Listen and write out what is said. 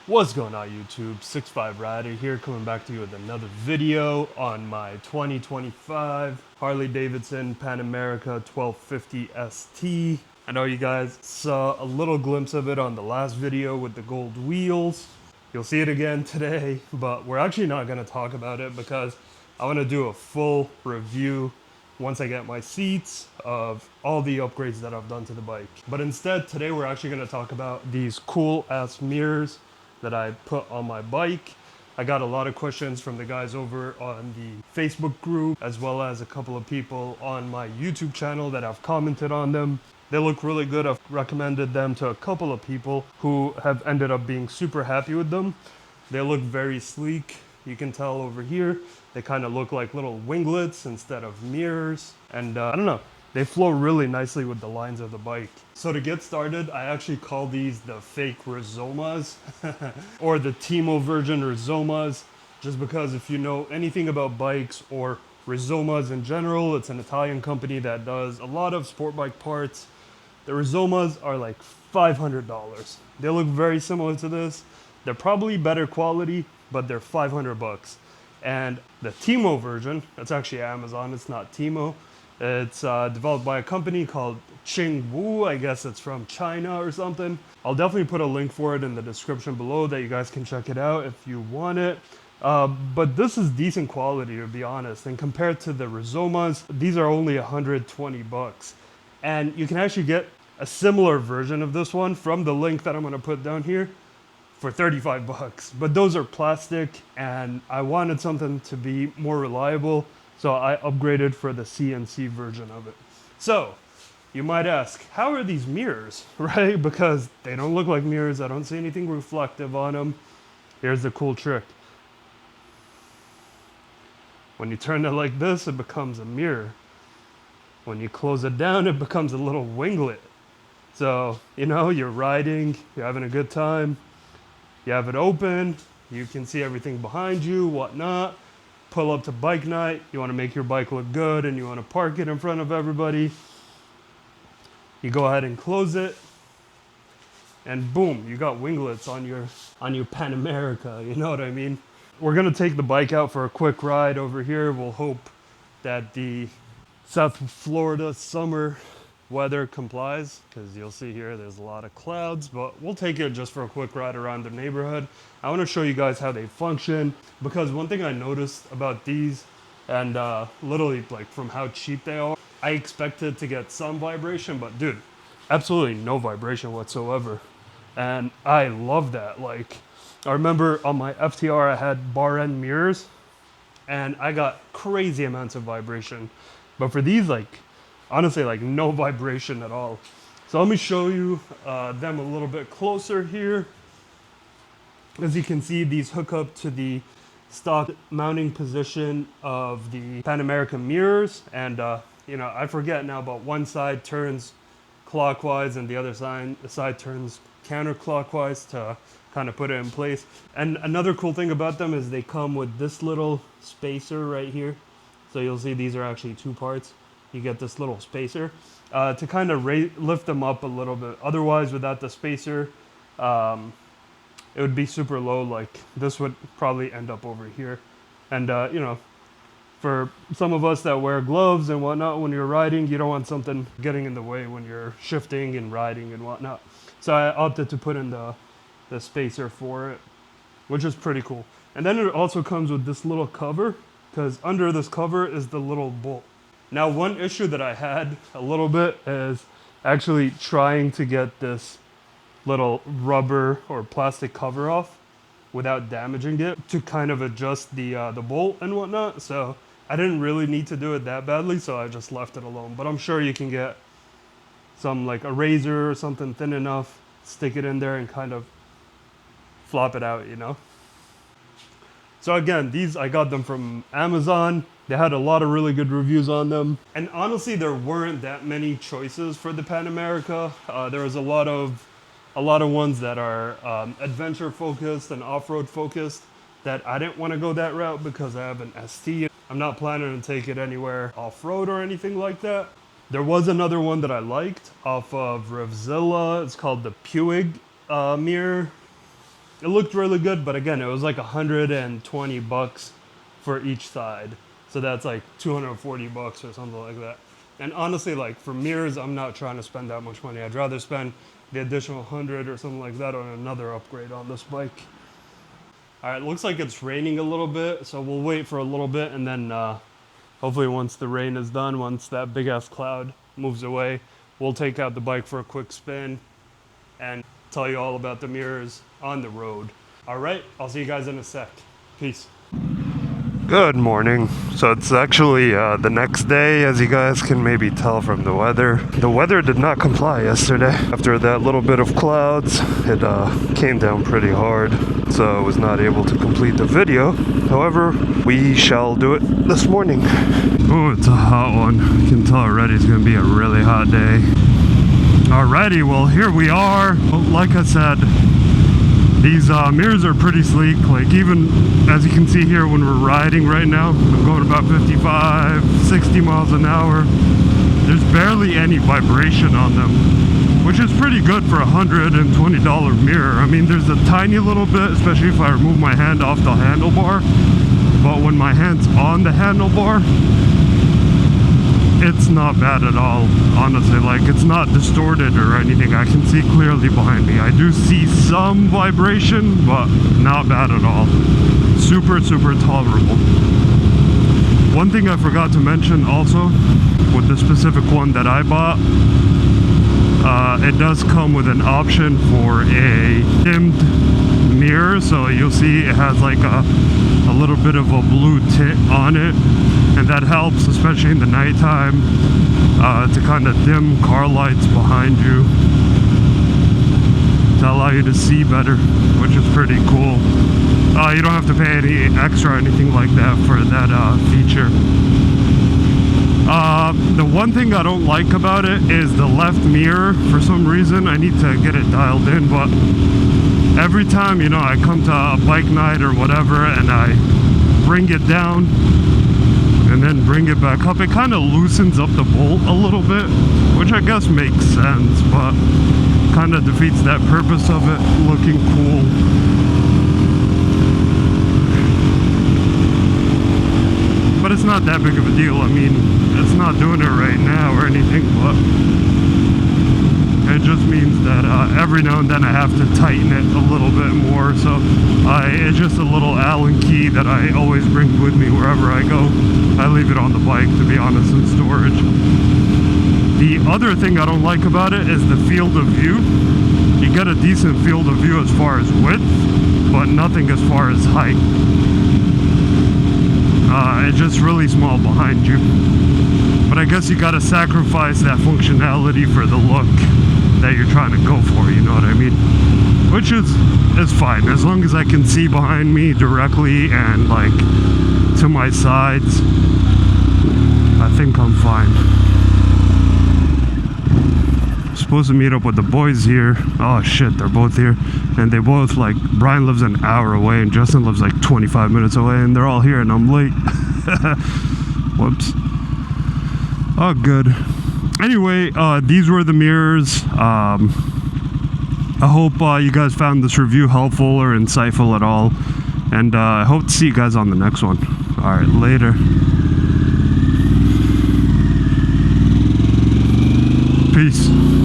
What's going on YouTube? 65 Rider here, coming back to you with another video on my 2025 Harley Davidson Pan America 1250 ST. I know you guys saw a little glimpse of it on the last video with the gold wheels. You'll see it again today, but we're actually not going to talk about it because I want to do a full review once I get my seats of all the upgrades that I've done to the bike. But instead, today we're actually going to talk about these cool ass mirrors that I put on my bike. I got a lot of questions from the guys over on the Facebook group, as well as a couple of people on my YouTube channel that have commented on them. They look really good. I've recommended them to a couple of people who have ended up being super happy with them. They look very sleek. You can tell over here, they kind of look like little winglets instead of mirrors. And I don't know, they flow really nicely with the lines of the bike. So to get started, I actually call these the fake Rizomas or the Timo version Rizomas, just because if you know anything about bikes or Rizomas in general, it's an Italian company that does a lot of sport bike parts. The Rizomas are like $500. They look very similar to this. They're probably better quality, but they're 500 bucks. And the Timo version, it's actually Amazon, it's not Timo. It's developed by a company called Qingwu. I guess it's from China or something. I'll definitely put a link for it in the description below that you guys can check it out if you want it. But this is decent quality, to be honest. And compared to the Rizomas, these are only 120 bucks. And you can actually get a similar version of this one from the link that I'm going to put down here for 35 bucks. But those are plastic, and I wanted something to be more reliable, so I upgraded for the CNC version of it. So you might ask, how are these mirrors, right? Because they don't look like mirrors. I don't see anything reflective on them. Here's the cool trick. When you turn it like this, it becomes a mirror. When you close it down, it becomes a little winglet. So, you know, you're riding, you're having a good time, you have it open, you can see everything behind you, whatnot. Pull up to bike night, you want to make your bike look good and you want to park it in front of everybody. You go ahead and close it, and boom, you got winglets on your Pan America, you know what I mean? We're gonna take the bike out for a quick ride over here. We'll hope that the South Florida summer weather complies, because you'll see here there's a lot of clouds, but we'll take it just for a quick ride around the neighborhood. I want to show you guys how they function, because one thing I noticed about these, and literally like from how cheap they are, I expected to get some vibration, but dude, absolutely no vibration whatsoever. And I love that. Like, I remember on my FTR I had bar end mirrors and I got crazy amounts of vibration, but for these, like, honestly, like no vibration at all. So let me show you them a little bit closer here. As you can see, these hook up to the stock mounting position of the Pan America mirrors. And, you know, I forget now, but one side turns clockwise and the other side turns counterclockwise to kind of put it in place. And another cool thing about them is they come with this little spacer right here. So you'll see these are actually two parts. You get this little spacer to kind of lift them up a little bit. Otherwise, without the spacer, it would be super low. Like this would probably end up over here. And, you know, for some of us that wear gloves and whatnot when you're riding, you don't want something getting in the way when you're shifting and riding and whatnot. So I opted to put in the spacer for it, which is pretty cool. And then it also comes with this little cover, because under this cover is the little bolt. Now, one issue that I had a little bit is actually trying to get this little rubber or plastic cover off without damaging it to kind of adjust the bolt and whatnot. So I didn't really need to do it that badly, so I just left it alone. But I'm sure you can get some like a razor or something thin enough, stick it in there and kind of flop it out, you know? So again, these, I got them from Amazon. They had a lot of really good reviews on them. And honestly, there weren't that many choices for the Pan America. There was a lot of ones that are adventure focused and off-road focused that I didn't want to go that route because I have an ST. I'm not planning to take it anywhere off-road or anything like that. There was another one that I liked off of Revzilla. It's called the Puig mirror. It looked really good, but again, it was like $120 for each side. So that's like $240 or something like that. And honestly, like for mirrors, I'm not trying to spend that much money. I'd rather spend the additional 100 or something like that on another upgrade on this bike. All right, looks like it's raining a little bit, so we'll wait for a little bit, and then hopefully once the rain is done, once that big ass cloud moves away, we'll take out the bike for a quick spin and tell you all about the mirrors on the road. All right, I'll see you guys in a sec. Peace. Good morning. So it's actually the next day, as you guys can maybe tell from the weather. The weather did not comply yesterday. After that little bit of clouds, it came down pretty hard, so I was not able to complete the video. However, we shall do it this morning. Oh, it's a hot one. You can tell already it's gonna be a really hot day. Alrighty, well here we are. Like I said, these mirrors are pretty sleek. Like even as you can see here when we're riding right now, I'm going about 55, 60 miles an hour. There's barely any vibration on them, which is pretty good for a $120 mirror. I mean, there's a tiny little bit, especially if I remove my hand off the handlebar. But when my hand's on the handlebar, it's not bad at all, honestly. Like, it's not distorted or anything. I can see clearly behind me. I do see some vibration, but not bad at all. Super, super tolerable. One thing I forgot to mention also, with the specific one that I bought, it does come with an option for a dimmed mirror. So you'll see it has like a little bit of a blue tint on it. And that helps, especially in the nighttime, to kind of dim car lights behind you to allow you to see better, which is pretty cool. You don't have to pay any extra or anything like that for that feature. The one thing I don't like about it is the left mirror. For some reason, I need to get it dialed in, but every time, you know, I come to a bike night or whatever and I bring it down and then bring it back up, it kind of loosens up the bolt a little bit, which I guess makes sense, but kind of defeats that purpose of it looking cool. But it's not that big of a deal. I mean, it's not doing it right now or anything, but it just means that every now and then I have to tighten it a little bit more. So it's just a little Allen key that I always bring with me wherever I go. I leave it on the bike, to be honest, in storage. The other thing I don't like about it is the field of view. You get a decent field of view as far as width, but nothing as far as height. It's just really small behind you. But I guess you gotta sacrifice that functionality for the look that you're trying to go for, you know what I mean? Which is fine, as long as I can see behind me directly and like to my sides, I think I'm fine. I'm supposed to meet up with the boys here. Oh shit, they're both here. And they both, like, Brian lives an hour away and Justin lives like 25 minutes away, and they're all here and I'm late. Whoops. Oh, good. Anyway, these were the mirrors. I hope you guys found this review helpful or insightful at all. And I hope to see you guys on the next one. Alright, later. Peace.